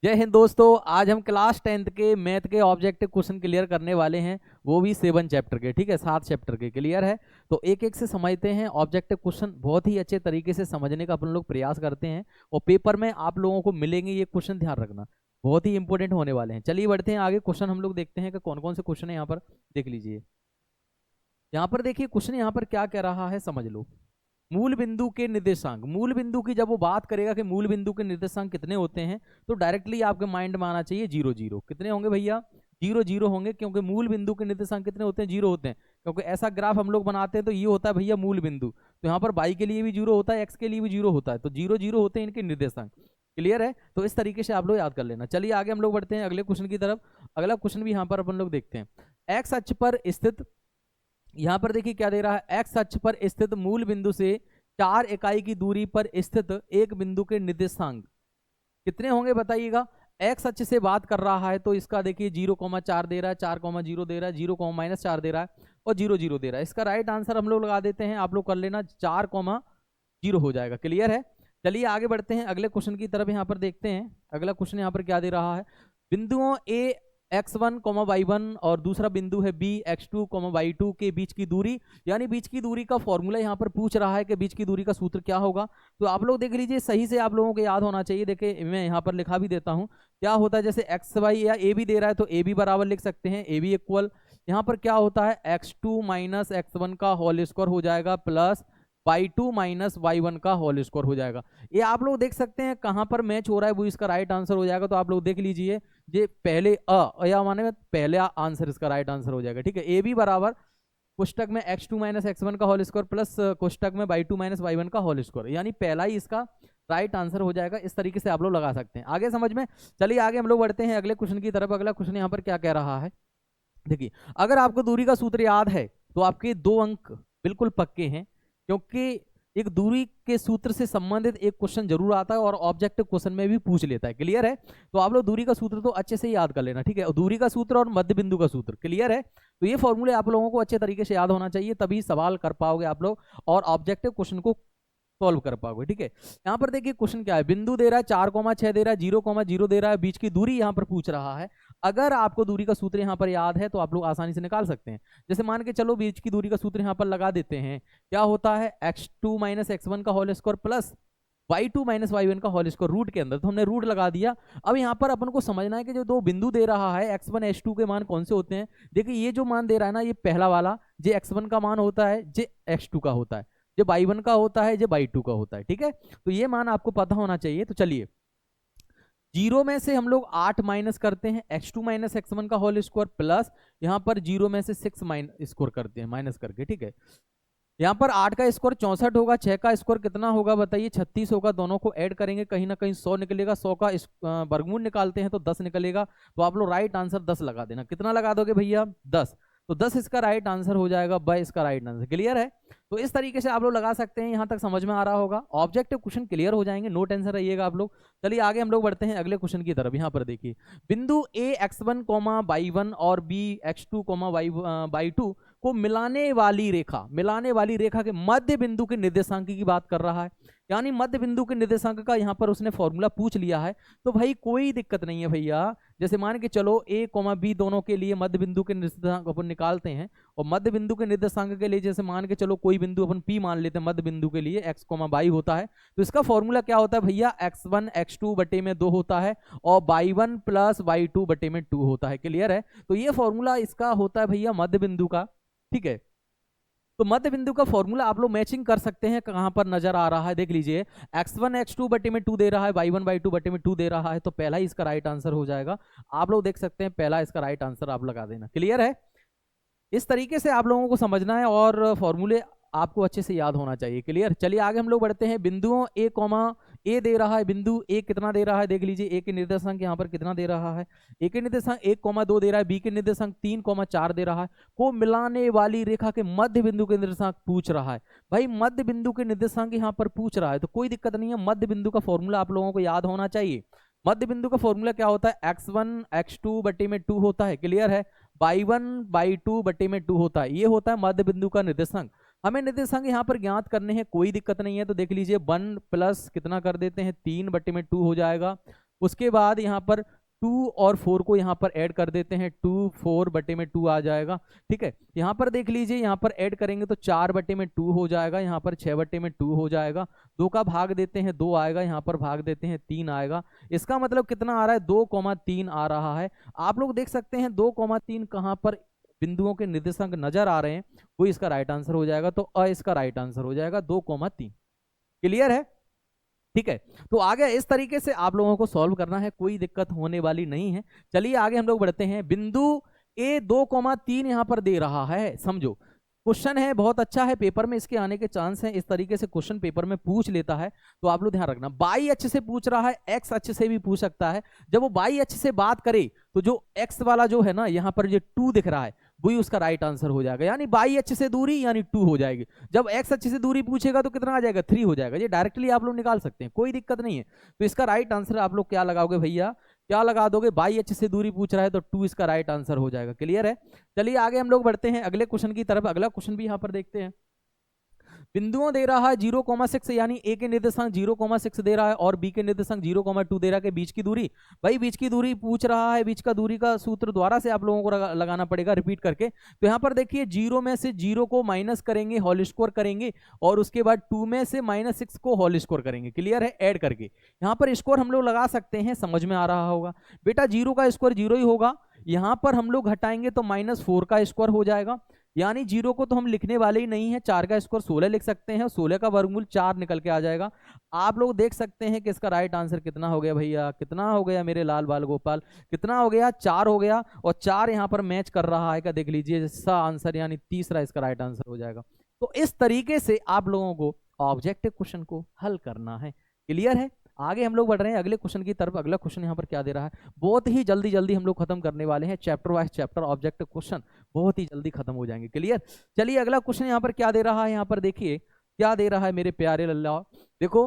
जय हिंद दोस्तों। आज हम क्लास 10th के मैथ के ऑब्जेक्टिव क्वेश्चन क्लियर करने वाले हैं, वो भी 7 चैप्टर के। ठीक है, 7 चैप्टर के क्लियर है। तो एक एक से समझते हैं। ऑब्जेक्टिव क्वेश्चन बहुत ही अच्छे तरीके से समझने का अपन लोग प्रयास करते हैं और पेपर में आप लोगों को मिलेंगे ये क्वेश्चन, ध्यान रखना बहुत ही इंपॉर्टेंट होने वाले हैं। चलिए बढ़ते हैं आगे। क्वेश्चन हम लोग देखते हैं कि कौन कौन से क्वेश्चन है यहाँ पर। देख लीजिए यहाँ पर, देखिए क्वेश्चन यहाँ पर क्या कह रहा है, समझ लो। मूल बिंदु के निर्देशांक, मूल बिंदु की जब वो बात करेगा कि मूल बिंदु के निर्देशांक कितने होते हैं, तो डायरेक्टली आपके माइंड में आना चाहिए 0 0। कितने होंगे भैया? 0 0 होंगे, क्योंकि मूल बिंदु के निर्देशांक कितने होते हैं? 0 होते हैं। क्योंकि ऐसा ग्राफ हम लोग बनाते हैं तो ये होता है भैया मूल बिंदु। तो यहाँ पर y के लिए भी 0 होता है, x के लिए भी 0 होता है, तो 0 0 होते हैं इनके निर्देशांक। क्लियर है? तो इस तरीके से आप लोग याद कर लेना। चलिए आगे हम लोग बढ़ते हैं अगले क्वेश्चन की तरफ। अगला क्वेश्चन भी यहाँ पर अपन लोग देखते हैं। एक्स अक्ष पर स्थित, यहाँ पर देखिए क्या दे रहा है, एक्स अक्ष पर स्थित मूल बिंदु से 4 इकाई की दूरी पर स्थित एक बिंदु के निर्देशांक कितने होंगे बताइएगा। एक्स अक्ष से बात कर रहा है तो इसका देखिए 0,4 दे रहा है, 4,0 दे रहा है, 0,-4 दे रहा है और 0 0 दे रहा है। इसका राइट आंसर हम लोग लगा देते हैं, आप लोग कर लेना 4,0 हो जाएगा। क्लियर है? चलिए आगे बढ़ते हैं अगले क्वेश्चन की तरफ। यहाँ पर देखते हैं अगला क्वेश्चन यहाँ पर क्या दे रहा है। बिंदुओं ए x1, y1 और दूसरा बिंदु है b x2, y2 के बीच की दूरी, यानी बीच की दूरी का फॉर्मूला यहाँ पर पूछ रहा है कि बीच की दूरी का सूत्र क्या होगा। तो आप लोग देख लीजिए, सही से आप लोगों को याद होना चाहिए। देखिए मैं यहाँ पर लिखा भी देता हूँ क्या होता है। जैसे एक्स वाई या ए बी दे रहा है तो ए बी बराबर लिख सकते हैं, ए बी इक्वल यहाँ पर क्या होता है, x2 माइनस x1 का होल स्क्वायर हो जाएगा प्लस y2 माइनस y1 का होल स्क्वायर हो जाएगा। ये आप लोग देख सकते हैं कहाँ पर मैच हो रहा है, वो इसका राइट आंसर हो जाएगा। तो आप लोग देख लीजिए, ये पहले या माने में पहला आंसर इसका राइट आंसर हो जाएगा। ठीक है, ए बी बराबर कोष्टक में x2 माइनस x1 का होल स्क्वायर प्लस कोष्टक में y2 माइनस y1 का होल स्क्वायर, यानी पहला ही इसका राइट आंसर हो जाएगा। इस तरीके से आप लोग लगा सकते हैं। आगे समझ में? चलिए आगे हम लोग बढ़ते हैं अगले क्वेश्चन की तरफ। अगला क्वेश्चन यहाँ पर क्या कह रहा है, देखिए अगर आपको दूरी का सूत्र याद है तो आपके 2 अंक बिल्कुल पक्के हैं, क्योंकि एक दूरी के सूत्र से संबंधित एक क्वेश्चन जरूर आता है और ऑब्जेक्टिव क्वेश्चन में भी पूछ लेता है। क्लियर है? तो आप लोग दूरी का सूत्र तो अच्छे से याद कर लेना। ठीक है, दूरी का सूत्र और मध्य बिंदु का सूत्र। क्लियर है? तो ये फॉर्मूले आप लोगों को अच्छे तरीके से याद होना चाहिए, तभी सवाल कर पाओगे आप लोग और ऑब्जेक्टिव क्वेश्चन को सॉल्व कर पाओगे। ठीक है, यहाँ पर देखिए क्वेश्चन क्या है, बिंदु दे रहा है 4,6 दे रहा है, 0,0 दे रहा है, बीच की दूरी यहाँ पर पूछ रहा है। अगर आपको दूरी का सूत्र यहाँ पर याद है तो आप लोग आसानी से निकाल सकते हैं। जैसे मान के चलो बीच की दूरी का सूत्र यहाँ पर लगा देते हैं, क्या होता है, x2 माइनस x1 का whole square plus y2 minus y1 का होल स्क्वायर रूट के अंदर। तो हमने रूट लगा दिया। अब यहाँ पर अपन को समझना है कि जो 2 बिंदु दे रहा है x1 x2 के मान कौन से होते हैं। देखिए ये जो मान दे रहा है ना, ये पहला वाला जे x1 का मान होता है, जे x2 का होता है, जो y1 का होता है, जो y2 का होता है। ठीक है, तो ये मान आपको पता होना चाहिए। तो चलिए 0 में से हम लोग 8 माइनस करते हैं, x2 माइनस x1 का होल स्क्वायर प्लस यहाँ पर 0 में से 6 माइनस स्क्वायर करते हैं, माइनस करके। ठीक है, यहाँ पर 8 का स्क्वायर 64 होगा, 6 का स्क्वायर कितना होगा बताइए, 36 होगा। दोनों को ऐड करेंगे कहीं ना कहीं 100 निकलेगा, 100 का वर्गमूल निकालते हैं तो 10 निकलेगा। तो आप लोग राइट आंसर 10 लगा देना। कितना लगा दोगे भैया? 10। तो 10 इसका राइट आंसर हो जाएगा, बाय इसका राइट आंसर। क्लियर है? तो इस तरीके से आप लोग लगा सकते हैं। यहाँ तक समझ में आ रहा होगा, ऑब्जेक्टिव क्वेश्चन क्लियर हो जाएंगे, नो टेंशन रहिएगा आप लोग। चलिए आगे हम लोग बढ़ते हैं अगले क्वेश्चन की तरफ। यहाँ पर देखिए बिंदु ए x1, y1 और b x2, y2 को मिलाने वाली रेखा, मिलाने वाली रेखा के मध्य बिंदु के निर्देशांक की बात कर रहा है, यानी मध्य बिंदु के निर्देशांक का यहाँ पर उसने फॉर्मूला पूछ लिया है। तो भाई कोई दिक्कत नहीं है भैया। जैसे मान के चलो a, b दोनों के लिए मध्य बिंदु के निर्देशांक अपन निकालते हैं, और मध्य बिंदु के निर्देशांक के लिए जैसे मान के चलो कोई बिंदु अपन p मान लेते हैं, मध्य बिंदु के लिए x, y होता है। तो इसका फॉर्मूला क्या होता है भैया, x1 x2 बटे में 2 होता है और y1 प्लस y2 बटे में 2 होता है। क्लियर है? तो ये फॉर्मूला इसका होता है भैया मध्य बिंदु का। ठीक है, तो मध्य बिंदु का फॉर्मूला आप लोग मैचिंग कर सकते हैं। कहां पर नजर आ रहा है, देख लीजिए, x1 x2 बटे में 2 दे रहा है, y1 y2 बटे में 2 दे रहा है, तो पहला ही इसका राइट आंसर हो जाएगा। आप लोग देख सकते हैं, पहला इसका राइट आंसर आप लगा देना। क्लियर है? इस तरीके से आप लोगों को समझना है और फॉर्मूले आपको अच्छे से याद होना चाहिए। क्लियर? चलिए आगे हम लोग बढ़ते हैं। बिंदुओं ए दे रहा है, बिंदु ए कितना दे रहा है, देख लीजिए ए के निर्देशांक यहाँ पर कितना दे रहा है, ए के निर्देशांक 1,2 दे रहा है, बी के निर्देशांक 3,4 दे रहा है, को मिलाने वाली रेखा के मध्य बिंदु के निर्देशांक पूछ रहा है। भाई मध्य बिंदु के निर्देशांक यहाँ पर पूछ रहा है तो कोई दिक्कत नहीं है, मध्य बिंदु का फॉर्मूला आप लोगों को याद होना चाहिए। मध्य बिंदु का फॉर्मूला क्या होता है, x1 x2 बटे में 2 होता है। क्लियर है? y1 y2 बटे में 2 होता है, ये होता है मध्य बिंदु का निर्देशांक। हमें निर्देशांक यहाँ पर ज्ञात करने हैं, कोई दिक्कत नहीं है। तो देख लीजिए 1 प्लस कितना कर देते हैं, 3 बटे में 2 हो जाएगा, उसके बाद यहाँ पर 2 और 4 को यहाँ पर ऐड कर देते हैं, 2 4 बटे में 2 आ जाएगा। ठीक है, यहाँ पर देख लीजिए, यहाँ पर ऐड करेंगे तो 4 बटे में 2 हो जाएगा, यहाँ पर 6 बटे में 2 हो जाएगा, 2 का भाग देते हैं 2 आएगा, यहाँ पर भाग देते हैं 3 आएगा। इसका मतलब कितना आ रहा है, 2,3 आ रहा है। आप लोग देख सकते हैं 2,3 कहाँ पर बिंदुओं के निर्देशांक नजर आ रहे हैं, वो इसका राइट आंसर हो जाएगा। तो अ इसका राइट आंसर हो जाएगा 2,3। क्लियर है? ठीक है, तो आगे इस तरीके से आप लोगों को सॉल्व करना है, कोई दिक्कत होने वाली नहीं है। चलिए आगे हम लोग बढ़ते हैं। बिंदु ए 2,3 यहां पर दे रहा है, समझो क्वेश्चन है, बहुत अच्छा है, पेपर में इसके आने के चांस हैं। इस तरीके से क्वेश्चन पेपर में पूछ लेता है, तो आप लोग ध्यान रखना। बाई अक्ष से पूछ रहा है, एक्स अक्ष से भी पूछ सकता है। जब वो बाई अक्ष से बात करे तो जो एक्स वाला जो है ना, यहाँ पर जो 2 दिख रहा है, वही उसका राइट आंसर हो जाएगा, यानी बाई अक्ष से दूरी यानी 2 हो जाएगी। जब एक्स अक्ष से दूरी पूछेगा तो कितना आ जाएगा, 3 हो जाएगा। ये डायरेक्टली आप लोग निकाल सकते हैं, कोई दिक्कत नहीं है। तो इसका राइट आंसर आप लोग क्या लगाओगे भैया, क्या लगा दोगे, बाई अक्ष से दूरी पूछ रहा है तो 2 इसका राइट आंसर हो जाएगा। क्लियर है? चलिए आगे हम लोग बढ़ते हैं अगले क्वेश्चन की तरफ। अगला क्वेश्चन भी यहाँ पर देखते हैं। बिंदुओं दे रहा है 0,6, यानी ए के निर्देशांक 0,6 दे रहा है और बी के निर्देशांक 0,2 दे रहा है, के बीच की दूरी। भाई बीच की दूरी पूछ रहा है, बीच का दूरी का सूत्र द्वारा से आप लोगों को लगाना पड़ेगा रिपीट करके। तो यहाँ पर देखिए 0 में से 0 को माइनस करेंगे, होल स्क्वायर करेंगे, और उसके बाद 2 में से -6 को होल स्क्वायर करेंगे। क्लियर है? ऐड करके यहाँ पर स्क्वायर हम लोग लगा सकते हैं, समझ में आ रहा होगा बेटा। 0 का स्क्वायर 0 ही होगा, यहाँ पर हम लोग घटाएंगे तो -4 का स्क्वायर हो जाएगा, यानी 0 को तो हम लिखने वाले ही नहीं है। 4 का स्क्वायर 16 लिख सकते हैं, 16 का वर्गमूल 4 निकल के आ जाएगा। आप लोग देख सकते हैं कि इसका राइट आंसर कितना हो गया भैया, कितना हो गया मेरे लाल बाल गोपाल, कितना हो गया, 4 हो गया। और 4 यहाँ पर मैच कर रहा है, क्या देख लीजिए, इसका आंसर यानी तीसरा इसका राइट आंसर हो जाएगा। तो इस तरीके से आप लोगों को ऑब्जेक्टिव क्वेश्चन को हल करना है। क्लियर है? आगे हम लोग बढ़ रहे हैं अगले क्वेश्चन की तरफ। अगला क्वेश्चन यहाँ पर क्या दे रहा है, बहुत ही जल्दी जल्दी हम लोग खत्म करने वाले हैं, chapter wise chapter objective question बहुत ही जल्दी खत्म हो जाएंगे। क्लियर? चलिए अगला क्वेश्चन यहाँ पर क्या दे रहा है, यहाँ पर देखिए क्या दे रहा है मेरे प्यारे लल्ला। देखो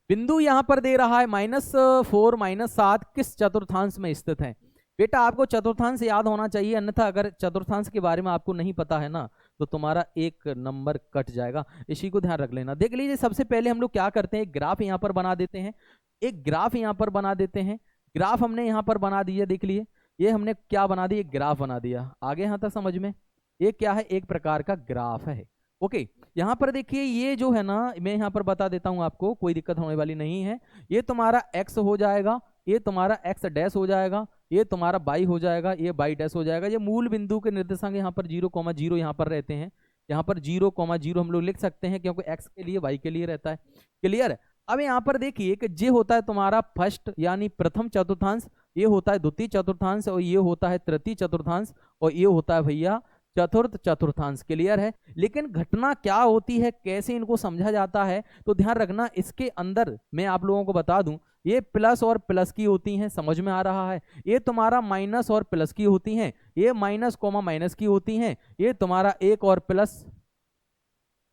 बिंदु यहाँ पर दे रहा है -4 -7 किस चतुर्थांश में स्थित है। बेटा आपको चतुर्थांश याद होना चाहिए, अन्यथा अगर चतुर्थांश के बारे में आपको नहीं पता है ना, तो तुम्हारा 1 नंबर कट जाएगा। इसी को ध्यान रख लेना। देख लीजिए सबसे पहले हम लोग क्या करते हैं, एक ग्राफ यहाँ पर बना देते हैं, एक ग्राफ यहाँ पर बना देते हैं। ग्राफ हमने यहाँ पर बना दिया, देख लिए ये हमने क्या बना दिया, एक ग्राफ बना दिया। आगे यहाँ तक समझ में, ये क्या है, एक प्रकार का ग्राफ है। ओके, यहाँ पर देखिए ये जो है ना, मैं यहाँ पर बता देता हूँ आपको, कोई दिक्कत होने वाली नहीं है। ये तुम्हारा x हो जाएगा, ये तुम्हारा x डैश हो जाएगा, ये तुम्हारा y हो जाएगा, ये y डैश हो जाएगा। ये मूल बिंदु के निर्देशांक यहाँ पर 0,0 यहाँ पर रहते हैं, यहाँ पर 0,0 हम लोग लिख सकते हैं, क्योंकि x के लिए y के लिए रहता है। क्लियर है? अब यहाँ पर देखिए कि जे होता है तुम्हारा फर्स्ट यानी प्रथम चतुर्थांश, ये होता है द्वितीय चतुर्थांश, और ये होता है तृतीय चतुर्थांश, और ये होता है भैया चतुर्थ चतुर्थांश। क्लियर है? लेकिन घटना क्या होती है, कैसे इनको समझा जाता है, तो ध्यान रखना। इसके अंदर मैं आप लोगों को बता दूं, ये प्लस और प्लस की होती हैं, समझ में आ रहा है। ये तुम्हारा माइनस और प्लस की होती हैं, ये माइनस कोमा माइनस की होती हैं, ये तुम्हारा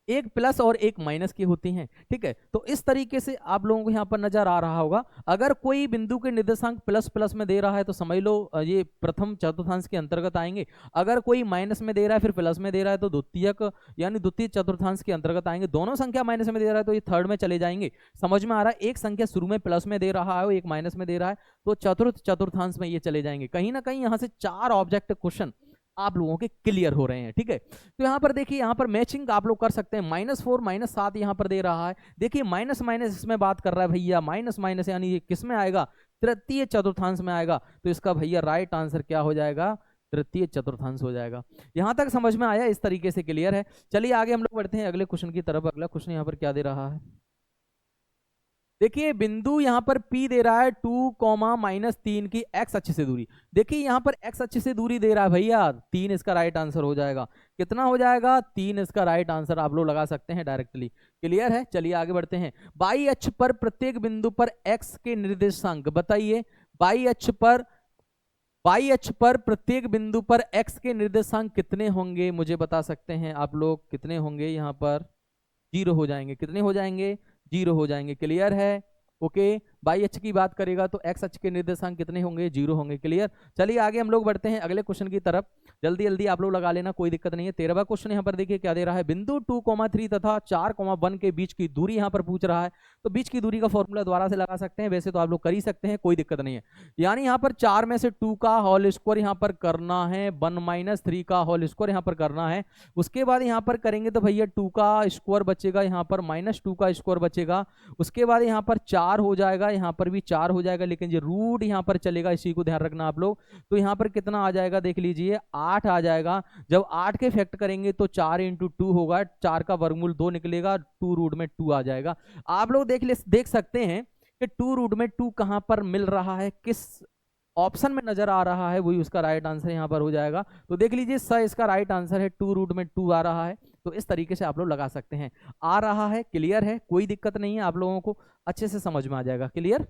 एक प्लस और एक माइनस की होती हैं। ठीक है, तो इस तरीके से आप लोगों को यहाँ पर नजर आ रहा होगा। अगर कोई बिंदु के निर्देशांक प्लस प्लस में दे रहा है तो समझ लो ये प्रथम चतुर्थांश के अंतर्गत आएंगे। अगर कोई माइनस में दे रहा है फिर प्लस में दे रहा है तो द्वितीयक यानी द्वितीय चतुर्थांश के अंतर्गत आएंगे। दोनों संख्या माइनस में दे रहा है तो ये थर्ड में चले जाएंगे। समझ में आ रहा है? एक संख्या शुरू में प्लस में दे रहा है, एक माइनस में दे रहा है, तो चतुर्थ चतुर्थांश में ये चले जाएंगे। कहीं ना कहीं यहाँ से 4 ऑब्जेक्ट क्वेश्चन आप लोगों के क्लियर हो रहे हैं। ठीक है, तो यहाँ पर देखिए, यहाँ पर मैचिंग आप लोग कर सकते हैं। -4 -7 यहाँ पर दे रहा है, देखिए माइनस माइनस इसमें बात कर रहा है भैया, माइनस माइनस यानी ये किस में आएगा, तृतीय चतुर्थांश में आएगा। तो इसका भैया राइट आंसर क्या हो जाएगा, तृतीय चतुर्थांश हो जाएगा। यहाँ तक समझ में आया? इस तरीके से क्लियर है। चलिए आगे हम लोग बढ़ते हैं अगले क्वेश्चन की तरफ। अगला क्वेश्चन यहाँ पर क्या दे रहा है, देखिए बिंदु यहाँ पर P दे रहा है 2,-3 की x अक्ष से दूरी। देखिए यहाँ पर x अक्ष से दूरी दे रहा है भैया 3, इसका राइट आंसर हो जाएगा। कितना हो जाएगा, 3 इसका राइट आंसर आप लोग लगा सकते हैं डायरेक्टली। क्लियर है? चलिए आगे बढ़ते हैं। y अक्ष पर प्रत्येक बिंदु पर x के निर्देशांक बताइए। y अक्ष पर प्रत्येक बिंदु पर x के निर्देशांक कितने होंगे, मुझे बता सकते हैं आप लोग कितने होंगे। यहाँ पर 0 हो जाएंगे। कितने हो जाएंगे, 0 हो जाएंगे। क्लियर है? ओके, वाई अक्ष की बात करेगा तो एक्स अक्ष के निर्देशांक कितने होंगे, 0 होंगे। क्लियर। चलिए आगे हम लोग बढ़ते हैं अगले क्वेश्चन की तरफ। जल्दी जल्दी आप लोग लगा लेना, कोई दिक्कत नहीं है। 13वां क्वेश्चन यहाँ पर देखिए क्या दे रहा है, बिंदु 2,3 तथा 4,1 के बीच की दूरी यहाँ पर पूछ रहा है। तो बीच की दूरी का फॉर्मूला दोबारा से लगा सकते हैं, वैसे तो आप लोग कर ही सकते हैं, कोई दिक्कत नहीं है। यानी यहाँ पर 4 में से 2 का होल स्क्वायर यहाँ पर करना है, 1 - 3 का होल स्क्वायर यहाँ पर करना है। उसके बाद यहाँ पर करेंगे तो भैया 2 का स्क्वायर बचेगा, यहाँ पर -2 का स्क्वायर बचेगा। उसके बाद यहाँ पर 4 हो जाएगा, यहाँ पर भी 4 हो जाएगा, लेकिन ये रूट यहाँ पर चलेगा, इसी को ध्यान रखना आप लोग। तो यहाँ पर कितना आ जाएगा देख लीजिए, 8 आ जाएगा। जब 8 के फैक्ट करेंगे तो 4 × 2 होगा, 4 का वर्गमूल 2 निकलेगा, 2 रूट में 2 आ जाएगा। आप लोग देख सकते हैं कि 2 रूट में 2 कहां पर मिल रहा है, किस ऑप्शन में नजर आ रहा है, वही उसका राइट आंसर यहाँ पर हो जाएगा। तो देख लीजिए स इसका राइट आंसर है, 2 रूट में 2 आ रहा है। तो इस तरीके से आप लोग लगा सकते हैं, आ रहा है, क्लियर है, कोई दिक्कत नहीं है, आप लोगों को अच्छे से समझ में आ जाएगा। क्लियर।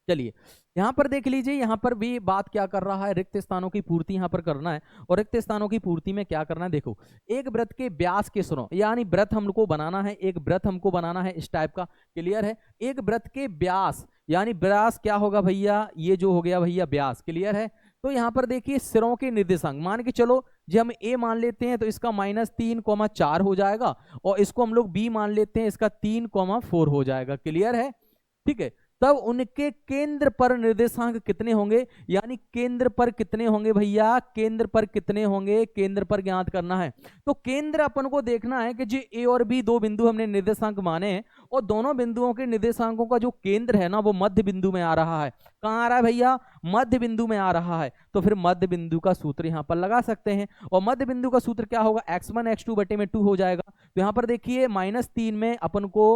चलिए यहाँ पर देख लीजिए, यहाँ पर भी बात क्या कर रहा है, रिक्त स्थानों की पूर्ति यहाँ पर करना है। और रिक्त स्थानों की पूर्ति में क्या करना है, देखो एक वृत्त के व्यास के सिरों, यानी वृत्त हमको बनाना है, एक वृत्त हमको बनाना है इस टाइप का। क्लियर है। एक वृत्त के व्यास, यानी व्यास क्या होगा भैया, ये जो हो गया भैया व्यास। क्लियर है। तो यहाँ पर देखिए सिरों के निर्देशांक मान के चलो, जो हम ए मान लेते हैं तो इसका -3,4 हो जाएगा, और इसको हम लोग बी मान लेते हैं, इसका 3,4 हो जाएगा। क्लियर है। ठीक है। तब उनके केंद्र पर निर्देशांक कितने होंगे, यानी केंद्र पर कितने होंगे भैया, केंद्र पर कितने होंगे, केंद्र पर ज्ञात करना है। तो केंद्र अपन को देखना है कि जो ए और बी दो बिंदु हमने निर्देशांक माने हैं, और दोनों बिंदुओं के निर्देशांकों का जो केंद्र है ना, वो मध्य बिंदु में आ रहा है। कहां आ रहा है भैया, मध्य बिंदु में आ रहा है। तो फिर मध्य बिंदु का सूत्र यहां पर लगा सकते हैं, और मध्य बिंदु का सूत्र क्या होगा, x1 x2 बटे में 2 हो जाएगा। तो यहां पर देखिए -3 में अपन को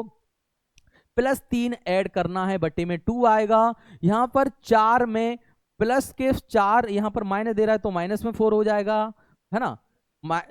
+3 ऐड करना है, बटे में 2 आएगा। यहां पर 4 में प्लस के 4 यहां पर माइनस दे रहा है, तो माइनस में 4 हो जाएगा, है ना।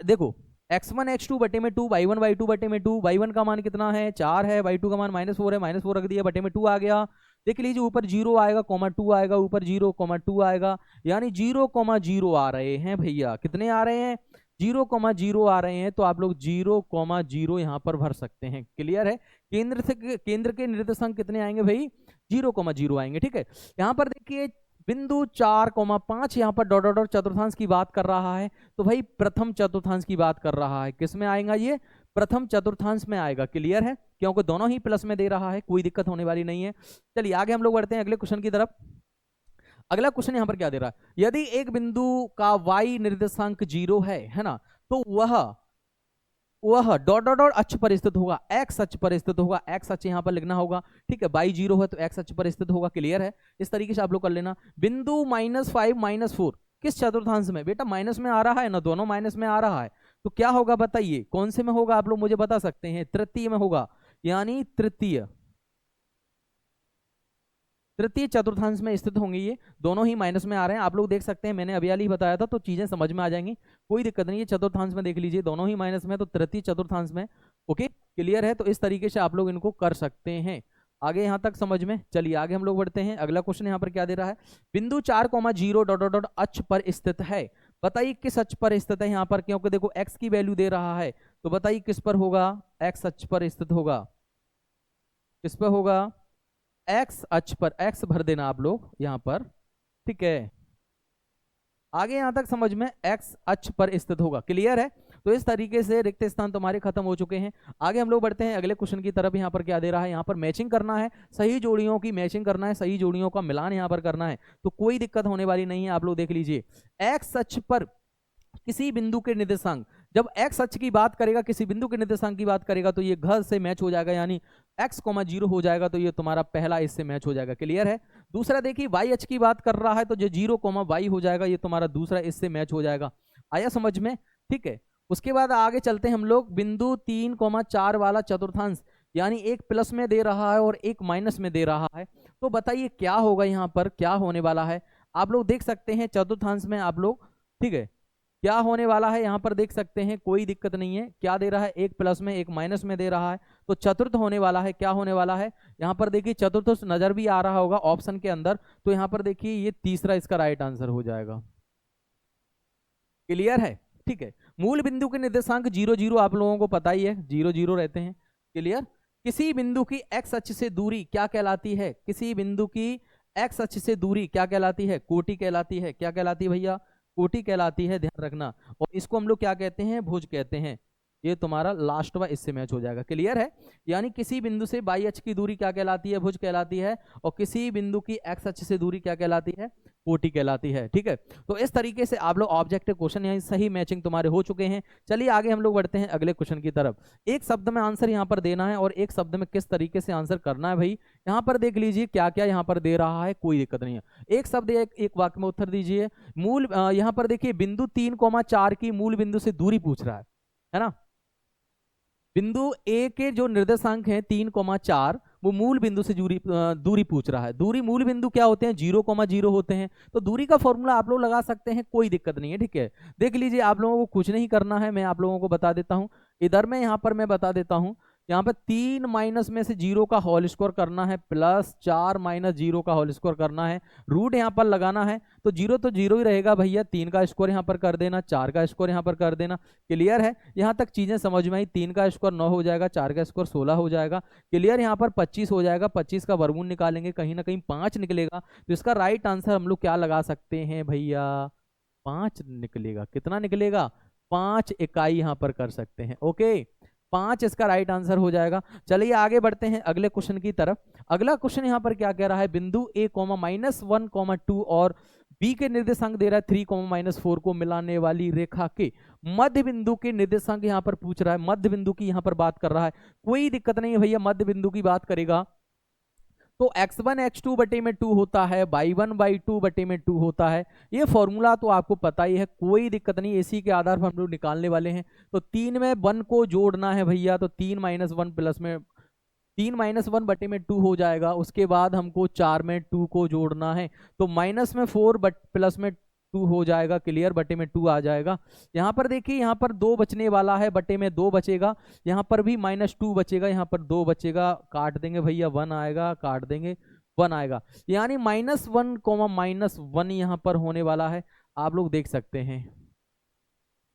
देखो x1 x2 बटे में 2, y1 y2 बटे में 2, y1 का मान कितना है, 4 है, y2 का मान -4 है, -4 रख दिया, बटे में 2 आ गया। देख लीजिए ऊपर 0 आएगा, 2 आएगा, ऊपर 0, 2 आएगा, यानी 0, 0 आ रहे हैं भैया। कितने आ रहे हैं, 0, 0 आ रहे हैं। तो आप लोग 0, 0 यहाँ पर भर सकते हैं। क्लियर है। केंद्र के निर्देशांक कितने आएंगे भाई, 0, 0 आएंगे। ठीक है। यहाँ पर देखिए बिंदु 4,5 यहाँ पर डॉट डॉट चतुर्थांश की बात कर रहा है, तो भाई प्रथम चतुर्थांश की बात कर रहा है। किस में आएगा ये, प्रथम चतुर्थांश में आएगा। क्लियर है। क्योंकि दोनों ही प्लस में दे रहा है, कोई दिक्कत होने वाली नहीं है। चलिए आगे हम लोग बढ़ते हैं अगले क्वेश्चन की तरफ। अगला क्वेश्चन यहां पर क्या दे रहा है, यदि एक बिंदु का y निर्देशांक 0 है ना, तो वह डॉट डॉट डॉट अक्ष पर स्थित होगा, x अक्ष पर स्थित होगा, x अक्ष यहां पर लिखना होगा। ठीक है। y 0 है तो x अक्ष पर स्थित होगा। क्लियर है। इस तरीके से आप लोग कर लेना। बिंदु -5 -4 किस चतुर्थांश में, बेटा माइनस में आ रहा है ना, दोनों माइनस में आ रहा है। तो क्या होगा बताइए, कौन से में होगा, आप लोग मुझे बता सकते हैं। तृतीय में होगा, यानी तृतीय चतुर्थांश में स्थित होंगे। ये दोनों ही माइनस में आ रहे हैं, आप लोग देख सकते हैं, मैंने अभी ही बताया था, तो चीजें समझ में आ जाएंगी, कोई दिक्कत नहीं है। चतुर्थांश में देख लीजिए दोनों ही माइनस में, तो तृतीय चतुर्थांश में। ओके। क्लियर है। तो इस तरीके से आप लोग इनको कर सकते हैं। आगे यहां तक समझ में। चलिए आगे हम लोग बढ़ते हैं। अगला क्वेश्चन यहाँ पर क्या दे रहा है, बिंदु 4,0 डॉट डॉट अक्ष पर स्थित है। बताइए किस अक्ष पर स्थित है यहाँ पर, क्योंकि देखो x की वैल्यू दे रहा है, तो बताइए किस पर होगा, x अक्ष पर स्थित होगा। किस पर होगा, x अक्ष पर। x भर देना आप लोग यहां पर। ठीक है। आगे यहां तक समझ में, x अक्ष पर स्थित होगा। क्लियर है। तो इस तरीके से रिक्त स्थान तुम्हारे खत्म हो चुके हैं। आगे हम लोग बढ़ते हैं अगले क्वेश्चन की तरफ। यहाँ पर क्या दे रहा है, यहाँ पर मैचिंग करना है, सही जोड़ियों की मैचिंग करना है, सही जोड़ियों का मिलान यहाँ पर करना है। तो कोई दिक्कत होने वाली नहीं है। आप लोग देख लीजिए, x अक्ष पर किसी बिंदु के निर्देशांक, जब x अक्ष की बात करेगा, किसी बिंदु के निर्देशांक की बात करेगा, तो ये घ से मैच हो जाएगा, यानी x, 0 हो जाएगा, तो ये तुम्हारा पहला इससे मैच हो जाएगा। क्लियर है। दूसरा देखिए y अक्ष की बात कर रहा है, तो जो 0, y हो जाएगा, ये तुम्हारा दूसरा इससे मैच हो जाएगा। आया समझ में। ठीक है। उसके बाद आगे चलते हैं हम लोग, बिंदु 3,4 वाला चतुर्थांश, यानी एक प्लस में दे रहा है और एक माइनस में दे रहा है। तो बताइए क्या होगा, यहाँ पर क्या होने वाला है, आप लोग देख सकते हैं चतुर्थांश में आप लोग। ठीक है। क्या होने वाला है यहाँ पर देख सकते हैं, कोई दिक्कत नहीं है। क्या दे रहा है, एक प्लस में एक माइनस में दे रहा है, तो चतुर्थ होने वाला है। क्या होने वाला है यहाँ पर देखिए, चतुर्थ नजर भी आ रहा होगा ऑप्शन के अंदर, तो यहाँ पर देखिए ये तीसरा इसका राइट आंसर हो जाएगा। क्लियर है। ठीक है। मूल बिंदु के निर्देशांक 0, 0 आप लोगों को पता ही है, 0, 0 रहते हैं। क्लियर। किसी बिंदु की एक्स अक्ष से दूरी क्या कहलाती है? किसी बिंदु की एक्स अक्ष से दूरी क्या कहलाती है? कोटि कहलाती है। क्या कहलाती है भैया? कोटि कहलाती है, ध्यान रखना। और इसको हम लोग क्या कहते हैं? भुज कहते हैं। ये तुम्हारा लास्ट वा इससे मैच हो जाएगा, क्लियर है। यानी किसी बिंदु से बाई अक्ष की दूरी क्या कहलाती है? भुज कहलाती है। और किसी बिंदु की एक्स अक्ष से दूरी क्या कहलाती है? कोटि कहलाती है, ठीक है। तो इस तरीके से आप लोग ऑब्जेक्टिव क्वेश्चन यहाँ सही मैचिंग तुम्हारे हो चुके हैं। चलिए आगे हम लोग बढ़ते हैं अगले क्वेश्चन की तरफ। एक शब्द में आंसर यहाँ पर देना है और एक शब्द में किस तरीके से आंसर करना है भाई, यहाँ पर देख लीजिए क्या क्या यहाँ पर दे रहा है, कोई दिक्कत नहीं है। एक शब्द एक वाक्य में उत्तर दीजिए। मूल यहाँ पर देखिए बिंदु 3,4 की मूल बिंदु से दूरी पूछ रहा है ना। बिंदु ए के जो निर्देशांक है 3,4 वो मूल बिंदु से दूरी पूछ रहा है। दूरी मूल बिंदु क्या होते हैं? 0,0 होते हैं। तो दूरी का फॉर्मूला आप लोग लगा सकते हैं, कोई दिक्कत नहीं है, ठीक है। देख लीजिए आप लोगों को कुछ नहीं करना है, मैं आप लोगों को बता देता हूं। इधर में यहाँ पर मैं बता देता हूं, यहाँ पर 3 माइनस में से 0 का होल स्क्वायर करना है, प्लस 4 माइनस 0 का होल स्क्वायर करना है। रूट यहाँ पर लगाना है तो 0 तो 0 ही रहेगा भैया। 3 का स्क्वायर यहाँ पर कर देना, 4 का स्क्वायर यहाँ पर कर देना, क्लियर है। यहाँ तक चीजें समझ में आई। 3 का स्क्वायर 9 हो जाएगा, 4 का स्क्वायर 16 हो जाएगा, क्लियर। यहाँ पर 25 हो जाएगा। 25 का वर्गमूल निकालेंगे, कहीं ना कहीं 5 निकलेगा। तो इसका राइट आंसर हम लोग क्या लगा सकते हैं भैया? 5 निकलेगा। कितना निकलेगा? 5 इकाई यहाँ पर कर सकते हैं, ओके। 5 इसका राइट आंसर हो जाएगा। चलिए आगे बढ़ते हैं अगले क्वेश्चन की तरफ। अगला क्वेश्चन यहाँ पर क्या कह रहा है? बिंदु ए -1,2 और बी के निर्देशांक दे रहा है 3, -4 को मिलाने वाली रेखा के मध्य बिंदु के निर्देशांक यहाँ पर पूछ रहा है। मध्य बिंदु की यहाँ पर बात कर रहा है, कोई दिक्कत नहीं है भैया, मध्य बिंदु की बात करेगा तो x1 x2 बटे में 2 होता है, y1/2 बटे में 2 होता है। ये फॉर्मूला तो आपको पता ही है, कोई दिक्कत नहीं, इसी के आधार पर हम लोग निकालने वाले हैं। तो 3 में 1 को जोड़ना है भैया, तो 3 - 1 प्लस में 3 - 1 बटे में 2 हो जाएगा। उसके बाद हमको 4 में 2 को जोड़ना है, तो माइनस में 4 बट प्लस में 2 हो जाएगा, क्लियर। बटे में 2 आ जाएगा। यहाँ पर देखिए, यहाँ पर 2 बचने वाला है, बटे में 2 बचेगा। यहाँ पर भी -2 बचेगा, यहाँ पर 2 बचेगा, काट देंगे भैया, 1 आएगा, काट देंगे, 1 आएगा। यानी -1, -1 यहाँ पर होने वाला है, आप लोग देख सकते हैं।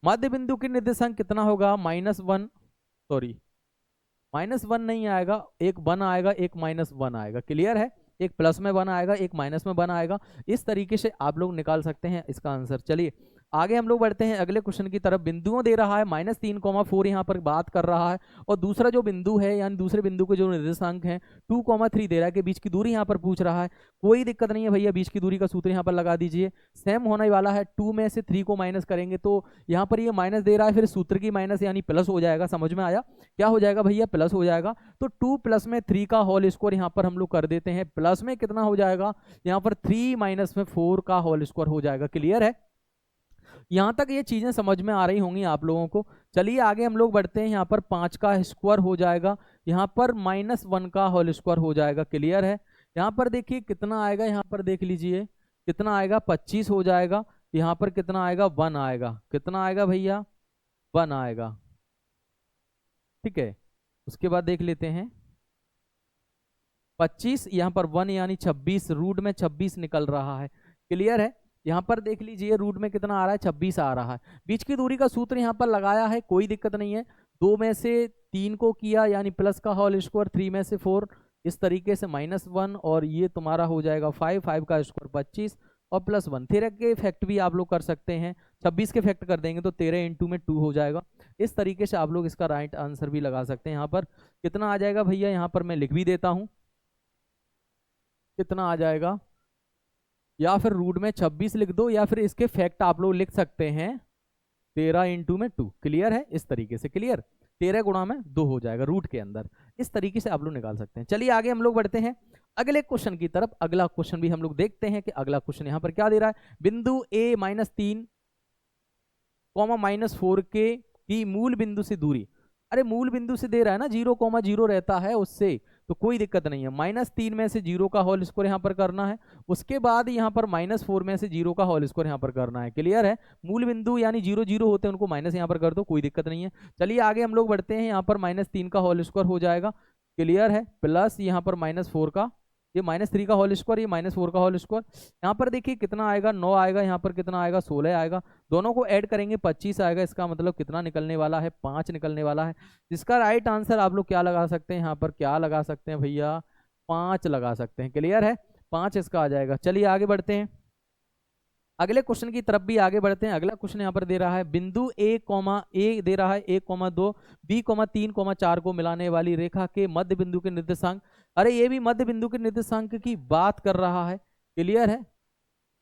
मध्य बिंदु के निर्देशांक कितना होगा? -1, सॉरी -1 नहीं आएगा, एक 1 आएगा, एक -1 आएगा, क्लियर है। एक प्लस में 1 आएगा, एक माइनस में 1 आएगा। इस तरीके से आप लोग निकाल सकते हैं इसका आंसर। चलिए आगे हम लोग बढ़ते हैं अगले क्वेश्चन की तरफ। बिंदुओं दे रहा है, -3,4 यहाँ पर बात कर रहा है, और दूसरा जो बिंदु है यानी दूसरे बिंदु के जो निर्देशांक हैं 2,3 दे रहा है कि बीच की दूरी यहाँ पर पूछ रहा है। कोई दिक्कत नहीं है भैया, बीच की दूरी का सूत्र यहाँ पर लगा दीजिए, सेम होने वाला है। 2 में से 3 को माइनस करेंगे तो यहाँ पर ये माइनस दे रहा है, फिर सूत्र की माइनस यानी प्लस हो जाएगा। समझ में आया? क्या हो जाएगा भैया? प्लस हो जाएगा। तो 2 प्लस में 3 का होल स्क्वायर यहाँ पर हम लोग कर देते हैं। प्लस में कितना हो जाएगा? यहाँ पर 3 माइनस में 4 का होल स्क्वायर हो जाएगा, क्लियर है। यहां तक ये चीजें समझ में आ रही होंगी आप लोगों को। चलिए आगे हम लोग बढ़ते हैं। यहाँ पर 5 का स्क्वायर हो जाएगा, यहाँ पर -1 का होल स्क्वायर हो जाएगा, क्लियर है। यहाँ पर देखिए कितना आएगा, यहाँ पर देख लीजिए कितना आएगा, 25 हो जाएगा। यहाँ पर कितना आएगा? 1 आएगा। कितना आएगा भैया? 1 आएगा, ठीक है। उसके बाद देख लेते हैं 25, यहाँ पर 1 यानी 26, रूट में 26 निकल रहा है, क्लियर है। यहाँ पर देख लीजिए रूट में कितना आ रहा है? 26 आ रहा है। बीच की दूरी का सूत्र यहाँ पर लगाया है, कोई दिक्कत नहीं है। 2 में से 3 को किया यानी प्लस का होल स्क्वायर, 3 में से 4, इस तरीके से -1, और ये तुम्हारा हो जाएगा 5 का स्क्वायर 25 और +1। 13 के फैक्ट भी आप लोग कर सकते हैं, 26 के फैक्ट कर देंगे तो 13 × में 2 हो जाएगा। इस तरीके से आप लोग इसका राइट आंसर भी लगा सकते हैं। यहाँ पर कितना आ जाएगा भैया? यहाँ पर मैं लिख भी देता हूँ, कितना आ जाएगा, या फिर रूट में 26 लिख दो, या फिर इसके फैक्ट आप लोग लिख सकते हैं 13 × में 2, क्लियर है। इस तरीके से, क्लियर, 13 गुणा में 2 हो जाएगा रूट के अंदर। इस तरीके से आप लोग निकाल सकते हैं। चलिए आगे हम लोग बढ़ते हैं अगले क्वेश्चन की तरफ। अगला क्वेश्चन भी हम लोग देखते हैं कि अगला क्वेश्चन यहाँ पर क्या दे रहा है। बिंदु A -3, -4 के की मूल बिंदु से दूरी, अरे मूल बिंदु से दे रहा है ना, 0,0 रहता है उससे, तो कोई दिक्कत नहीं है। -3 में से 0 का होल स्क्वायर यहाँ पर करना है। उसके बाद यहाँ पर -4 में से 0 का होल स्क्वायर यहाँ पर करना है, क्लियर है। मूल बिंदु यानी 0 0 होते हैं, उनको माइनस यहाँ पर कर दो, कोई दिक्कत नहीं है। चलिए आगे हम लोग बढ़ते हैं। यहाँ पर -3 का होल स्क्वायर हो जाएगा, क्लियर है, प्लस यहाँ पर -4 का ये -3 का होल स्क्वायर, ये -4 का होल स्क्वायर। यहाँ पर देखिए कितना आएगा, 9 आएगा, यहाँ पर कितना आएगा, 16 आएगा। दोनों को ऐड करेंगे 25 आएगा। इसका मतलब कितना निकलने वाला है, 5 निकलने वाला है। जिसका राइट आंसर आप लोग क्या लगा सकते हैं, यहाँ पर क्या लगा सकते हैं भैया, 5 लगा सकते हैं। क्लियर है, 5 इसका आ जाएगा। चलिए आगे बढ़ते हैं, अगले क्वेश्चन की तरफ भी आगे बढ़ते हैं। अगला क्वेश्चन यहाँ पर दे रहा है बिंदु ए दे रहा है 1,2 B,3,4 को मिलाने वाली रेखा के मध्य बिंदु के निर्देशांक। अरे ये भी मध्य बिंदु के निर्देशांक की बात कर रहा है। क्लियर है,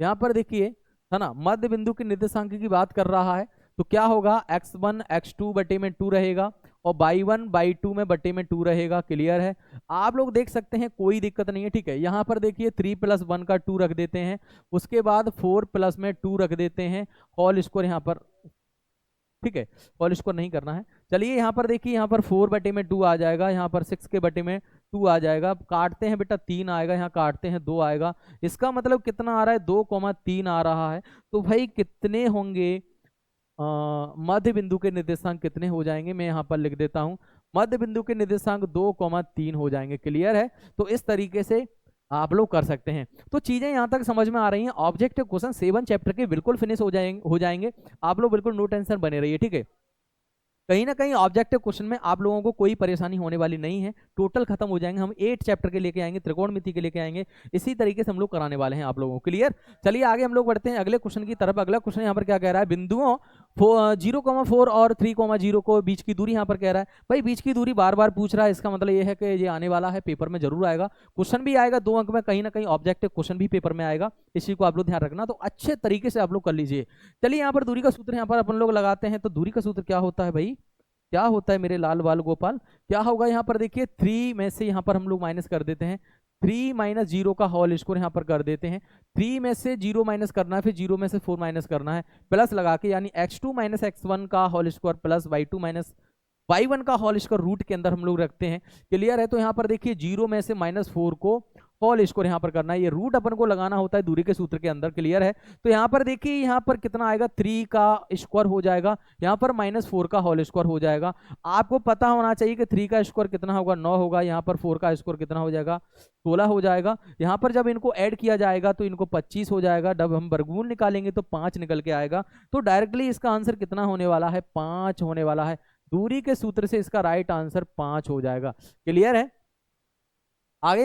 यहाँ पर देखिए है ना, मध्य बिंदु के निर्देशांक की बात कर रहा है। तो क्या होगा, x1 x2 बटे में 2 रहेगा और y1 y2 में बटे में 2 रहेगा। क्लियर है, आप लोग देख सकते हैं, कोई दिक्कत नहीं है। ठीक है, यहाँ पर देखिए 3 + 1 का 2 रख देते हैं, उसके बाद 4 प्लस में 2 रख देते हैं, होल स्क्वायर यहाँ पर। ठीक है, होल स्क्वायर नहीं करना है। चलिए यहाँ पर देखिए, यहाँ पर 4 बटे में 2 आ जाएगा, यहाँ पर 6 के बटे में 2 आ जाएगा। काटते हैं बेटा, 3 आएगा, यहाँ काटते हैं 2 आएगा। इसका मतलब कितना आ रहा है, 2,3 आ रहा है। तो भाई कितने होंगे मध्य बिंदु के निर्देशांक, कितने हो जाएंगे, मैं यहाँ पर लिख देता हूँ। मध्य बिंदु के निर्देशांक 2,3 हो जाएंगे। क्लियर है, तो इस तरीके से आप लोग कर सकते हैं। तो चीजें यहाँ तक समझ में आ रही हैं। ऑब्जेक्टिव क्वेश्चन 7 चैप्टर के बिल्कुल फिनिश हो जाएंगे। आप लोग बिल्कुल नो टेंशन बने रहिए। ठीक है, कहीं ना कहीं ऑब्जेक्टिव क्वेश्चन में आप लोगों को कोई परेशानी होने वाली नहीं है, टोटल खत्म हो जाएंगे। हम 8 चैप्टर के लेके आएंगे, त्रिकोणमिति के लेके आएंगे, इसी तरीके से हम लोग कराने वाले हैं आप लोगों को। क्लियर, चलिए आगे हम लोग बढ़ते हैं अगले क्वेश्चन की तरफ। अगला क्वेश्चन यहाँ पर क्या कह रहा है, बिंदुओं 0,4 और 3,0 को बीच की दूरी यहाँ पर कह रहा है। भाई बीच की दूरी बार बार पूछ रहा है, इसका मतलब ये है कि ये आने वाला है, पेपर में जरूर आएगा, क्वेश्चन भी आएगा 2 अंक में, कहीं ना कहीं ऑब्जेक्टिव क्वेश्चन भी पेपर में आएगा। इस चीज को आप लोग ध्यान रखना, तो अच्छे तरीके से आप लोग कर लीजिए। चलिए यहाँ पर दूरी का सूत्र यहाँ पर अपन लोग लगाते हैं। तो दूरी का सूत्र क्या होता है भाई, क्या होता है मेरे लाल बाल गोपाल, क्या होगा, यहाँ पर देखिए 3 में से यहाँ पर हम लोग माइनस कर देते हैं, 3 - 0 का होल स्क्वायर यहाँ पर कर देते हैं। 3 में से 0 माइनस करना है, फिर 0 में से 4 माइनस करना है, प्लस लगा के, यानी x2 - x1 का whole square plus y2 - y1 का होल स्क्वायर रूट के अंदर हम लोग रखते हैं। क्लियर है, तो यहाँ पर देखिए 0 में से -4 को होल स्क्वायर यहाँ पर करना है, ये रूट अपन को लगाना होता है दूरी के सूत्र के अंदर। क्लियर है, तो यहाँ पर देखिए यहाँ पर कितना आएगा, 3 का स्क्वायर हो जाएगा, यहाँ पर -4 का होल स्क्वायर हो जाएगा। आपको पता होना चाहिए कि 3 का स्क्वायर कितना होगा, 9 होगा, यहाँ पर 4 का स्क्वायर कितना हो जाएगा, 16 हो जाएगा। यहाँ पर जब इनको ऐड किया जाएगा तो इनको 25 हो जाएगा, जब हम वर्गमूल निकालेंगे तो 5 निकल के आएगा। तो डायरेक्टली इसका आंसर कितना होने वाला है, 5 होने वाला है। दूरी के सूत्र से इसका राइट आंसर 5 हो जाएगा। क्लियर है, आगे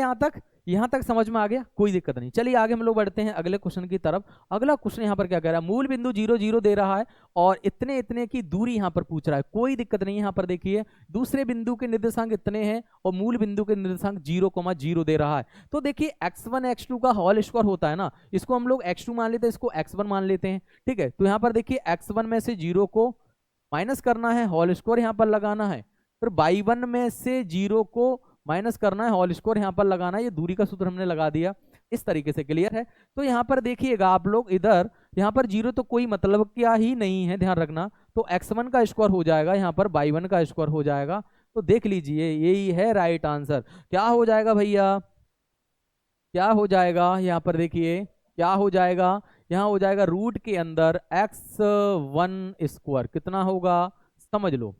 यहाँ तक समझ में आ गया, कोई दिक्कत नहीं। चलिए आगे हम लोग बढ़ते हैं अगले क्वेश्चन की तरफ। अगला क्वेश्चन यहाँ पर क्या कह रहा है, मूल बिंदु 0, 0 दे रहा है और इतने इतने की दूरी यहाँ पर पूछ रहा है। कोई दिक्कत नहीं है, यहाँ पर देखिए दूसरे बिंदु के निर्देशांक इतने हैं और मूल बिंदु के निर्देशांक 0,0 दे रहा है। तो देखिए x1 x2 का होल स्क्वायर होता है ना, इसको हम लोग x2 मान लेते हैं, इसको x1 मान लेते हैं। ठीक है, तो यहाँ पर देखिए x1 में से 0 को माइनस करना है, होल स्क्वायर यहाँ पर लगाना है, फिर y1 में से 0 को माइनस करना है, होल स्क्वायर यहाँ पर लगाना है। ये दूरी का सूत्र हमने लगा दिया इस तरीके से। क्लियर है, तो यहाँ पर देखिएगा आप लोग, इधर यहाँ पर 0 तो कोई मतलब क्या ही नहीं है, ध्यान रखना। तो x1 का स्क्वायर हो जाएगा, यहाँ पर y1 का स्क्वायर हो जाएगा। तो देख लीजिए यही है राइट आंसर। क्या हो जाएगा भैया, क्या हो जाएगा, यहाँ पर देखिए क्या हो जाएगा, यहाँ हो जाएगा रूट के अंदर x1 स्क्वायर कितना होगा, समझ लो,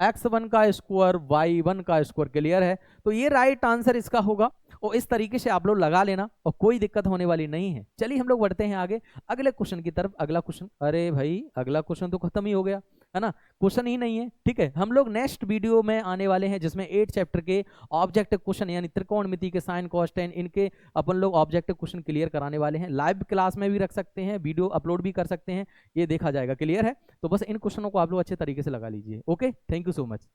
x1 का स्क्वायर y1 का स्क्वायर। क्लियर है, तो ये राइट आंसर इसका होगा और इस तरीके से आप लोग लगा लेना और कोई दिक्कत होने वाली नहीं है। चलिए हम लोग बढ़ते हैं आगे अगले क्वेश्चन की तरफ। अगला क्वेश्चन, अरे भाई अगला क्वेश्चन तो खत्म ही हो गया है ना, क्वेश्चन ही नहीं है। ठीक है, हम लोग नेक्स्ट वीडियो में आने वाले हैं जिसमें 8 चैप्टर के ऑब्जेक्टिव क्वेश्चन यानी त्रिकोणमिति के साइन कॉस टेन इनके अपन लोग ऑब्जेक्टिव क्वेश्चन क्लियर कराने वाले हैं। लाइव क्लास में भी रख सकते हैं, वीडियो अपलोड भी कर सकते हैं, ये देखा जाएगा। क्लियर है, तो बस इन क्वेश्चनों को आप लोग अच्छे तरीके से लगा लीजिए। Okay, thank you so much.